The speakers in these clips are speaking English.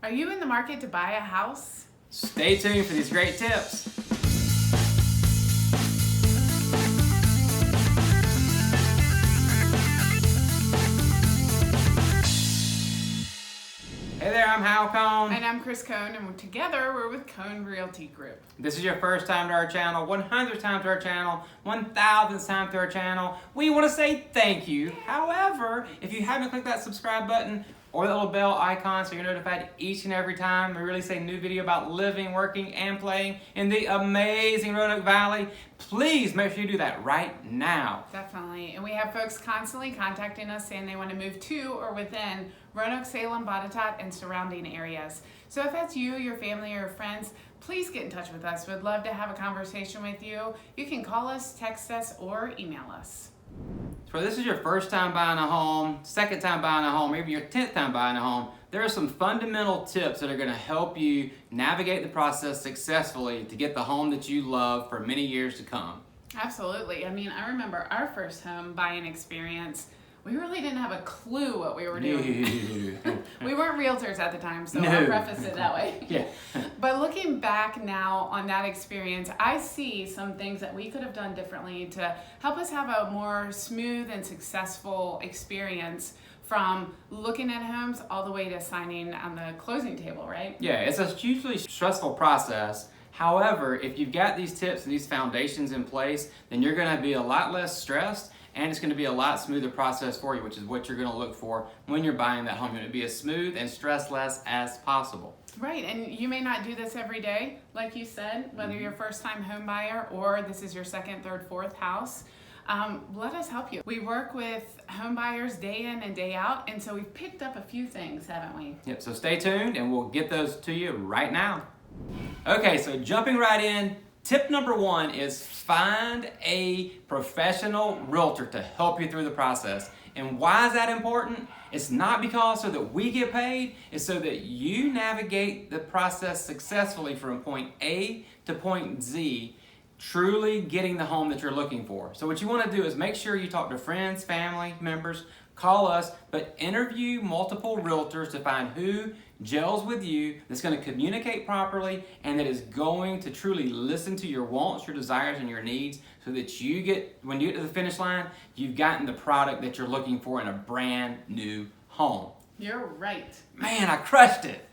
Are you in the market to buy a house? Stay tuned for these great tips. Hey there, I'm Hal Cohn. And I'm Chris Cohn, and together we're with Cohn Realty Group. This is your first time to our channel, 100th time to our channel, 1000th time to our channel. We want to say thank you. However, if you haven't clicked that subscribe button or that little bell icon so you're notified each and every time we release a new video about living, working, and playing in the amazing Roanoke Valley, please make sure you do that right now. Definitely. And we have folks constantly contacting us saying they want to move to or within Roanoke, Salem, Botetourt, and surrounding areas. So if that's you, your family, or your friends, please get in touch with us. We'd love to have a conversation with you. You can call us, text us, or email us. So this is your first time buying a home, second time buying a home, maybe your 10th time buying a home, there are some fundamental tips that are going to help you navigate the process successfully to get the home that you love for many years to come. Absolutely. I mean, I remember our first home buying experience. We really didn't have a clue what we were doing. We weren't realtors at the time, so I'll preface it that way. Yeah. But looking back now on that experience, I see some things that we could have done differently to help us have a more smooth and successful experience from looking at homes all the way to signing on the closing table, right? Yeah, it's a hugely stressful process. However, if you've got these tips and these foundations in place, then you're going to be a lot less stressed, and it's going to be a lot smoother process for you, which is what you're going to look for when you're buying that home. You're going to be as smooth and stressless as possible. Right, and you may not do this every day, like you said, whether you're a first-time home buyer or this is your second, third, fourth house. Let us help you. We work with home buyers day in and day out, and so we've picked up a few things, haven't we? Yep, so stay tuned and we'll get those to you right now. Okay, so jumping right in, tip number one is find a professional realtor to help you through the process. And why is that important? It's not because so that we get paid, it's so that you navigate the process successfully from point A to point Z, truly getting the home that you're looking for. So what you want to do is make sure you talk to friends, family members, call us, but interview multiple realtors to find who gels with you, that's going to communicate properly, and that is going to truly listen to your wants, your desires, and your needs, so that you get, when you get to the finish line, you've gotten the product that you're looking for in a brand new home. You're right. Man, I crushed it.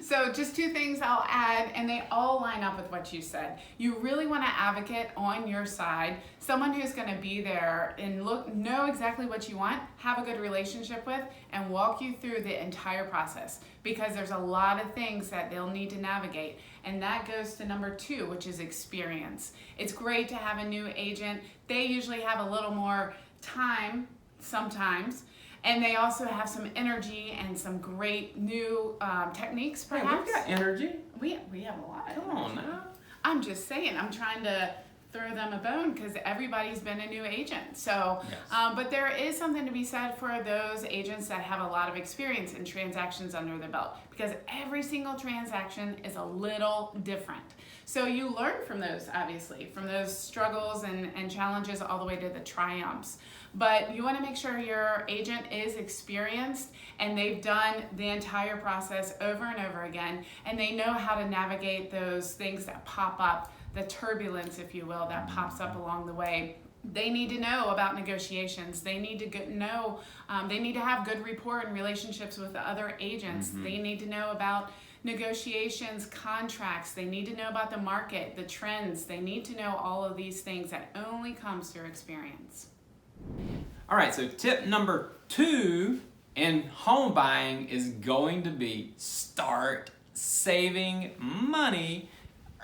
So just two things I'll add, and they all line up with what you said. You really want an advocate on your side, someone who's going to be there and know exactly what you want, have a good relationship with, and walk you through the entire process, because there's a lot of things that they'll need to navigate. And that goes to number two, which is experience. It's great to have a new agent. They usually have a little more time sometimes, and they also have some energy and some great new techniques, perhaps. Hey, we've got energy. We have a lot of Come on energy. now. I'm just saying, I'm trying to throw them a bone because everybody's been a new agent. So, Yes. but there is something to be said for those agents that have a lot of experience in transactions under their belt, because every single transaction is a little different. So you learn from those, obviously, from those struggles and challenges all the way to the triumphs. But you want to make sure your agent is experienced and they've done the entire process over and over again, and they know how to navigate those things that pop up, the turbulence, if you will, that pops up along the way. They need to know about negotiations. They need to know, they need to have good rapport and relationships with the other agents. They need to know about negotiations, contracts. They need to know about the market, the trends. They need to know all of these things that only comes through experience. All right, so tip number two in home buying is going to be start saving money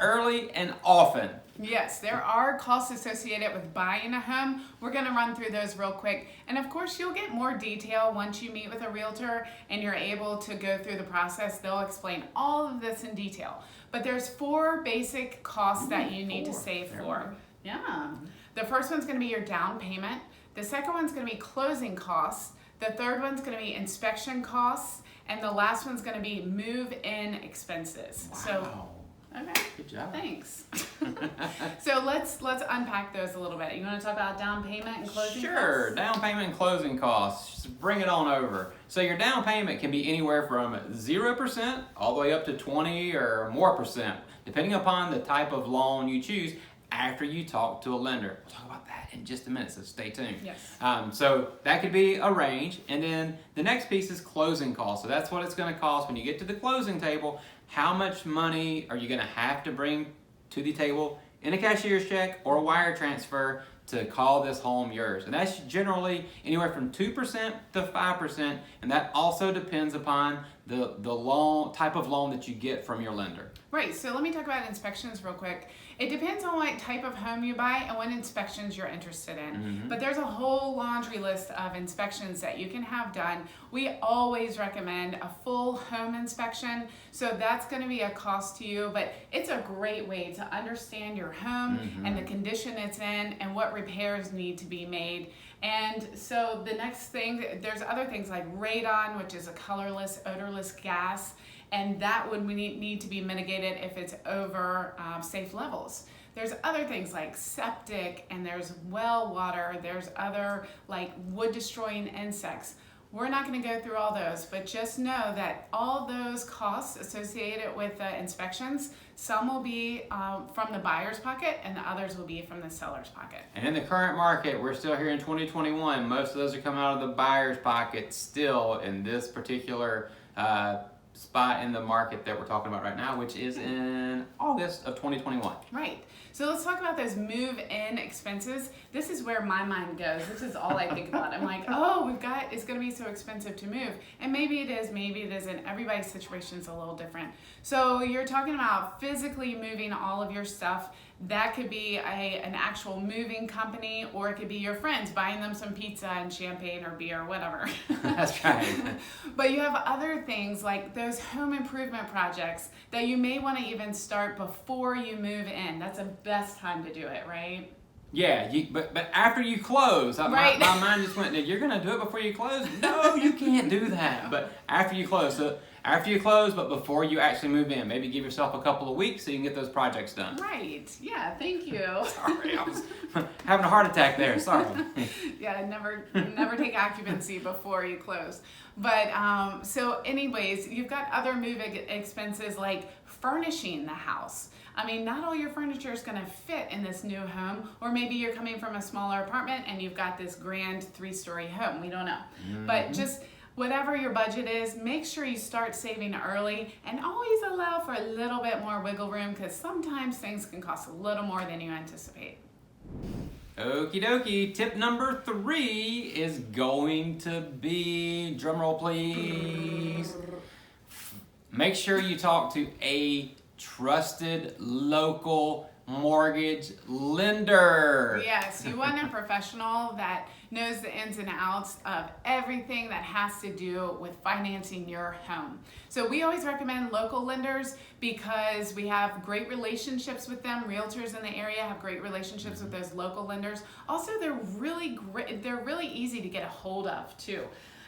early and often. Yes, there are costs associated with buying a home. We're going to run through those real quick. And of course, you'll get more detail once you meet with a realtor and you're able to go through the process. They'll explain all of this in detail. But there's 4 basic costs that you need to save for. Yeah. The first one's going to be your down payment. The second one's going to be closing costs. The third one's going to be inspection costs. And the last one's going to be move-in expenses. Wow. So Okay. Good job. Thanks. So let's unpack those a little bit. You want to talk about down payment and closing Sure, costs? down payment and closing costs. Just bring it on over. So your down payment can be anywhere from 0% all the way up to 20 or more percent, depending upon the type of loan you choose after you talk to a lender. We'll talk about that in just a minute, so stay tuned. Yes. So that could be a range, and then the next piece is closing costs. So that's what it's going to cost when you get to the closing table. How much money are you going to have to bring to the table in a cashier's check or a wire transfer to call this home yours? And that's generally anywhere from 2% to 5%, and that also depends upon the loan type of loan that you get from your lender. Right, so let me talk about inspections real quick. It depends on what type of home you buy and what inspections you're interested in. But there's a whole laundry list of inspections that you can have done. We always recommend a full home inspection, so that's going to be a cost to you, but it's a great way to understand your home and the condition it's in and what repairs need to be made. And so the next thing, there's other things like radon, which is a colorless, odorless gas, and that would need to be mitigated if it's over safe levels. There's other things like septic, and there's well water, there's other like wood destroying insects. We're not going to go through all those, but just know that all those costs associated with the inspections, some will be from the buyer's pocket and the others will be from the seller's pocket. And in the current market, we're still here in 2021. Most of those are coming out of the buyer's pocket still in this particular spot in the market that we're talking about right now, which is in August of 2021. Right. So let's talk about those move-in expenses. This is where my mind goes. This is all I think about. I'm like, oh, it's going to be so expensive to move. And maybe it is, maybe it isn't. Everybody's situation is a little different. So you're talking about physically moving all of your stuff. That could be an actual moving company, or it could be your friends buying them some pizza and champagne or beer or whatever. That's right. But you have other things like those home improvement projects that you may want to even start before you move in. That's the best time to do it, right? Yeah, but after you close, Right. my mind just went, you're going to do it before you close? No, you can't do that. But after you close, but before you actually move in, maybe give yourself a couple of weeks so you can get those projects done. Right. Yeah, thank you. Sorry, I was having a heart attack there. Sorry. Yeah, never take occupancy before you close. But so anyways, you've got other move expenses like furnishing the house. I mean, not all your furniture is going to fit in this new home, or maybe you're coming from a smaller apartment and you've got this grand 3-story home. We don't know. But just whatever your budget is, make sure you start saving early and always allow for a little bit more wiggle room, because sometimes things can cost a little more than you anticipate. Okie dokie. Tip number 3 is going to be, drumroll please, make sure you talk to a trusted local mortgage lender. Yes, you want a professional that knows the ins and outs of everything that has to do with financing your home. So we always recommend local lenders because we have great relationships with them. Realtors in the area have great relationships with those local lenders. Also, they're really great. They're really easy to get a hold of too.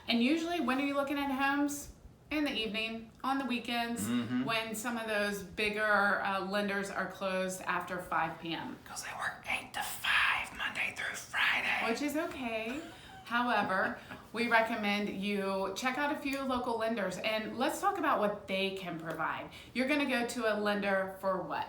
And usually, when are you looking at homes? In the evening, on the weekends, when some of those bigger lenders are closed after 5 p.m. Because they work 8 to 5, Monday through Friday. Which is okay. However, we recommend you check out a few local lenders, and let's talk about what they can provide. You're going to go to a lender for what?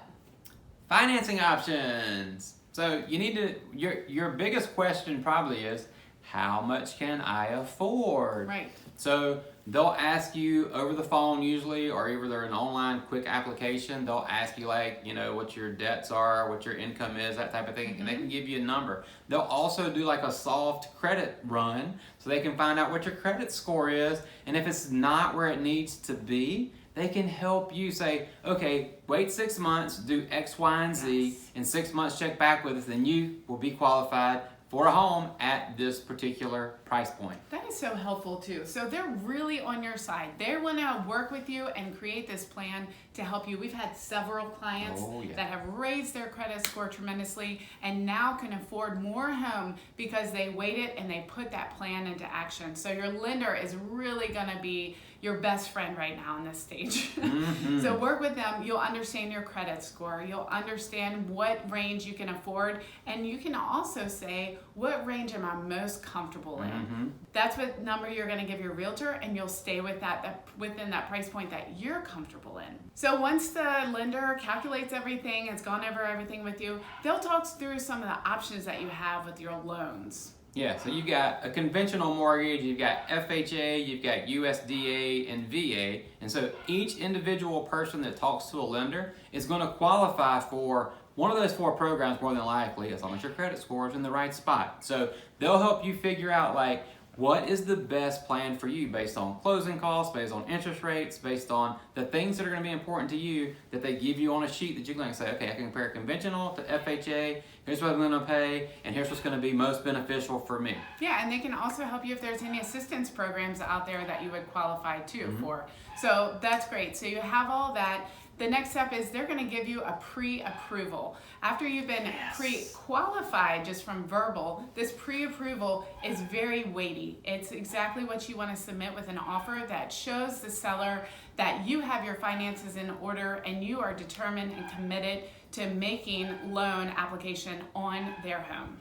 Financing options. So you need to, your biggest question probably is, how much can I afford? Right. So they'll ask you over the phone usually, or either they're an online quick application, they'll ask you like, what your debts are, what your income is, that type of thing, and they can give you a number. They'll also do like a soft credit run so they can find out what your credit score is, and if it's not where it needs to be, they can help you say, okay, wait 6 months, do X, Y, and Z, in 6 months check back with us, and you will be qualified for a home at this particular price point. That is so helpful too. So they're really on your side. They want to work with you and create this plan to help you. We've had several clients that have raised their credit score tremendously and now can afford more home because they waited and they put that plan into action. So your lender is really going to be your best friend right now in this stage. Mm-hmm. So work with them. You'll understand your credit score. You'll understand what range you can afford. And you can also say, what range am I most comfortable in? Mm-hmm. That's what number you're going to give your realtor, and you'll stay with that within that price point that you're comfortable in. So once the lender calculates everything, has gone over everything with you, they'll talk through some of the options that you have with your loans. Yeah, so you've got a conventional mortgage, you've got FHA, you've got USDA and VA, and so each individual person that talks to a lender is going to qualify for one of those 4 programs more than likely, as long as your credit score is in the right spot. So they'll help you figure out like what is the best plan for you based on closing costs, based on interest rates, based on the things that are going to be important to you that they give you on a sheet that you can say, okay, I can compare conventional to FHA, here's what I'm going to pay, and here's what's going to be most beneficial for me. Yeah, and they can also help you if there's any assistance programs out there that you would qualify too for. So that's great. So you have all that. The next step is they're going to give you a pre-approval. After you've been pre-qualified just from verbal, this pre-approval is very weighty. It's exactly what you want to submit with an offer that shows the seller that you have your finances in order and you are determined and committed to making loan application on their home.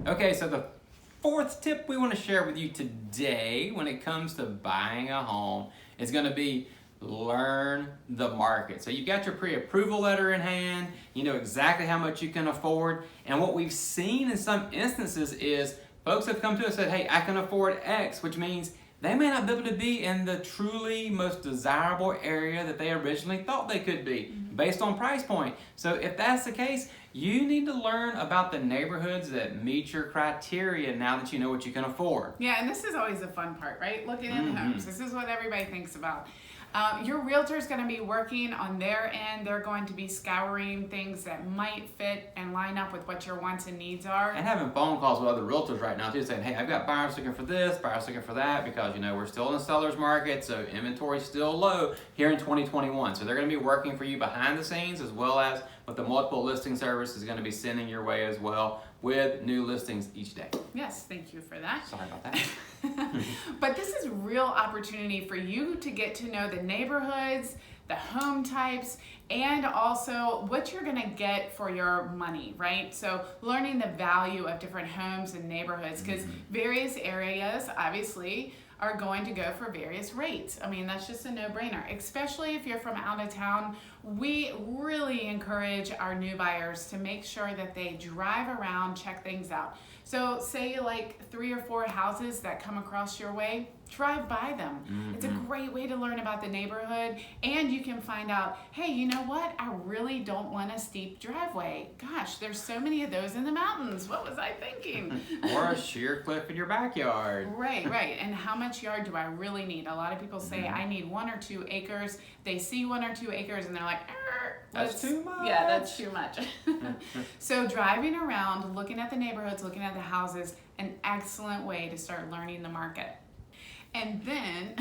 Okay, so the 4th tip we want to share with you today when it comes to buying a home is going to be learn the market. So you've got your pre-approval letter in hand, you know exactly how much you can afford, and what we've seen in some instances is folks have come to us and said, hey, I can afford X, which means they may not be able to be in the truly most desirable area that they originally thought they could be based on price point. So if that's the case, you need to learn about the neighborhoods that meet your criteria now that you know what you can afford. Yeah, and this is always the fun part, right? Looking at homes. This is what everybody thinks about. Your realtor is going to be working on their end. They're going to be scouring things that might fit and line up with what your wants and needs are. And having phone calls with other realtors right now too, saying, hey, I've got buyers looking for this, buyers looking for that, because you know we're still in the seller's market, so inventory's still low here in 2021. So they're going to be working for you behind the scenes, as well as with the multiple listing service is going to be sending your way as well with new listings each day. Yes, thank you for that. Sorry about that. But this is real opportunity for you to get to know the neighborhoods, the home types, and also what you're going to get for your money, right? So learning the value of different homes and neighborhoods, because various areas obviously are going to go for various rates. I mean, that's just a no-brainer, especially if you're from out of town. We really encourage our new buyers to make sure that they drive around, check things out. So say you like 3 or 4 houses that come across your way, drive by them. It's a great way to learn about the neighborhood, and you can find out, hey, you know what? I really don't want a steep driveway. Gosh, there's so many of those in the mountains. What was I thinking? Or a sheer cliff in your backyard. Right, right. And how much yard do I really need? A lot of people say I need 1 or 2 acres. They see 1 or 2 acres and they're like, that's too much. Yeah, that's too much. So driving around, looking at the neighborhoods, looking at the houses, an excellent way to start learning the market. And then,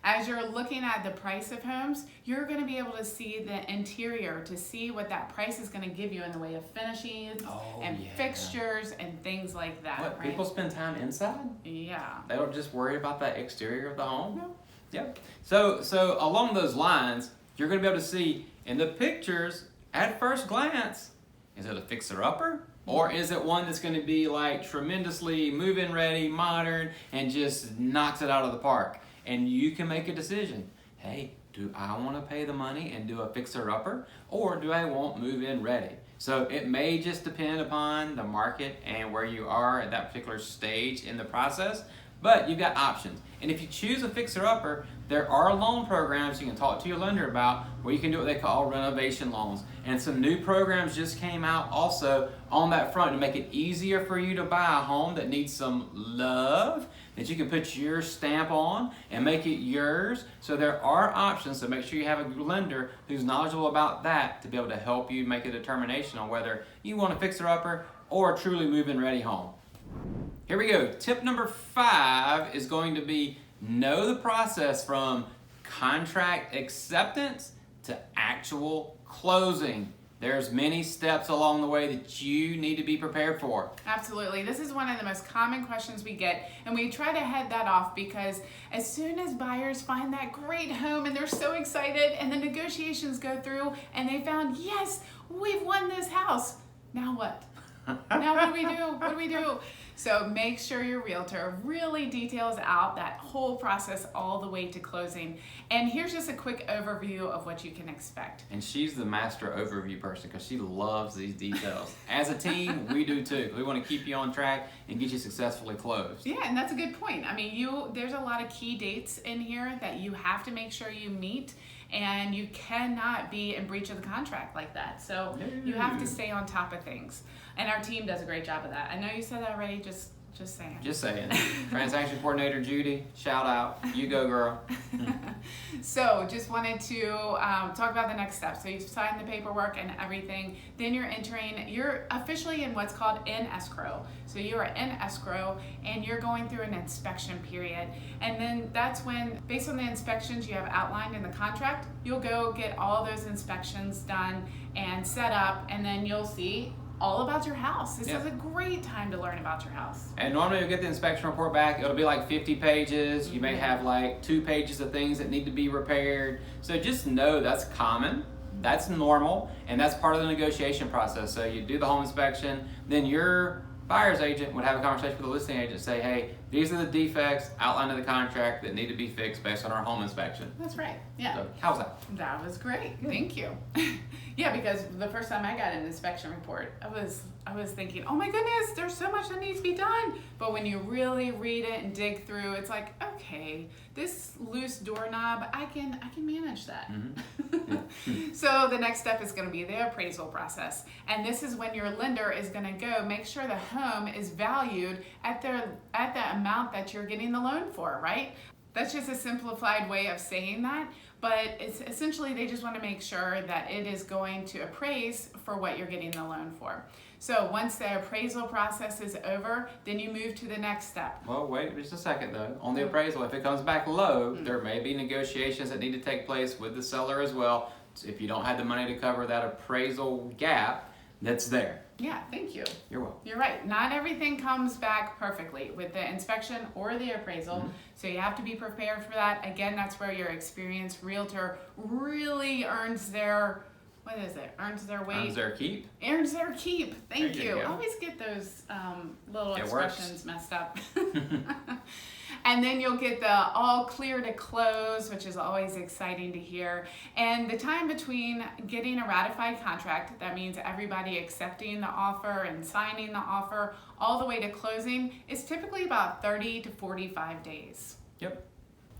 as you're looking at the price of homes, you're going to be able to see the interior to see what that price is going to give you in the way of finishings and fixtures and things like that. What, right? people spend time inside? Yeah. They don't just worry about that exterior of the home? No. Yep. So along those lines, you're going to be able to see in the pictures at first glance, is it a fixer-upper? Or is it one that's going to be like tremendously move-in ready, modern, and just knocks it out of the park? And you can make a decision. Hey, do I want to pay the money and do a fixer-upper? Or do I want move-in ready? So it may just depend upon the market and where you are at that particular stage in the process. But you've got options. And if you choose a fixer-upper, there are loan programs you can talk to your lender about where you can do what they call renovation loans. And some new programs just came out also on that front to make it easier for you to buy a home that needs some love, that you can put your stamp on and make it yours. So there are options, so make sure you have a lender who's knowledgeable about that to be able to help you make a determination on whether you want a fixer-upper or a truly move-in ready home. Here we go. Tip number 5 is going to be know the process from contract acceptance to actual closing. There's many steps along the way that you need to be prepared for. Absolutely. This is one of the most common questions we get, and we try to head that off because as soon as buyers find that great home and they're so excited and the negotiations go through and they found, yes, we've won this house. Now what? Now what do we do? What do we do? So make sure your realtor really details out that whole process all the way to closing. And here's just a quick overview of what you can expect. And she's the master overview person because she loves these details. As a team, we do too. We want to keep you on track and get you successfully closed. Yeah, and that's a good point. I mean, there's a lot of key dates in here that you have to make sure you meet, and you cannot be in breach of the contract like that. So you have to stay on top of things. And our team does a great job of that. I know you said that already, just saying. Just saying. Transaction coordinator Judy, shout out. You go, girl. So just wanted to talk about the next step. So you've signed the paperwork and everything. Then you're officially in what's called in escrow. So you are in escrow and you're going through an inspection period. And then that's when, based on the inspections you have outlined in the contract, you'll go get all those inspections done and set up, and then you'll see all about your house. This is a great time to learn about your house. And normally you'll get the inspection report back. It'll be like 50 pages. You may have like 2 pages of things that need to be repaired. So just know that's common, that's normal, and that's part of the negotiation process. So you do the home inspection, then your buyer's agent would have a conversation with the listing agent, say, hey, these are the defects outlined in the contract that need to be fixed based on our home inspection. That's right. Yeah. So how's that? That was great. Thank you. Yeah, because the first time I got an inspection report, I was thinking, oh my goodness, there's so much that needs to be done. But when you really read it and dig through, it's like, okay, this loose doorknob, I can manage that. Mm-hmm. So the next step is going to be the appraisal process. And this is when your lender is going to go make sure the home is valued at the amount that you're getting the loan for, right? That's just a simplified way of saying that, but it's essentially they just want to make sure that it is going to appraise for what you're getting the loan for. So once the appraisal process is over, then you move to the next step. Well, wait just a second though. On the appraisal, if it comes back low, there may be negotiations that need to take place with the seller as well. So if you don't have the money to cover that appraisal gap, that's there. Yeah, thank you. You're welcome. You're right. Not everything comes back perfectly with the inspection or the appraisal. So you have to be prepared for that. Again, that's where your experienced realtor really earns their, earns their weight. Earns their keep. Earns their keep. Thank There you. you I go. always get those little It expressions messed up. And then you'll get the all clear to close, which is always exciting to hear. And the time between getting a ratified contract, that means everybody accepting the offer and signing the offer, all the way to closing, is typically about 30 to 45 days. Yep.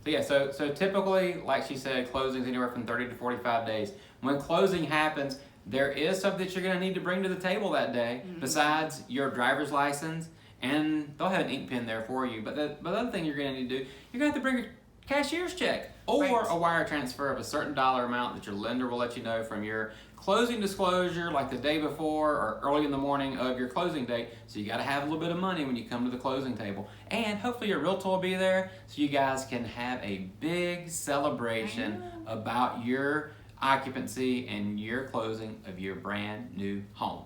So yeah, so typically, like she said, closing's anywhere from 30 to 45 days. When closing happens, there is something that you're going to need to bring to the table that day, besides your driver's license, and they'll have an ink pen there for you. But the other thing you're going to need to do, you're going to have to bring a cashier's check or a wire transfer of a certain dollar amount that your lender will let you know from your closing disclosure, like the day before or early in the morning of your closing date. So you got to have a little bit of money when you come to the closing table. And hopefully your realtor will be there so you guys can have a big celebration about your occupancy and your closing of your brand new home.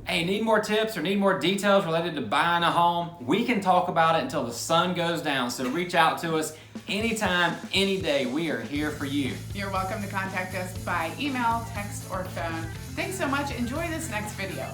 Hey, need more tips or need more details related to buying a home? We can talk about it until the sun goes down. So reach out to us anytime, any day. We are here for you. You're welcome to contact us by email, text, or phone. Thanks so much. Enjoy this next video.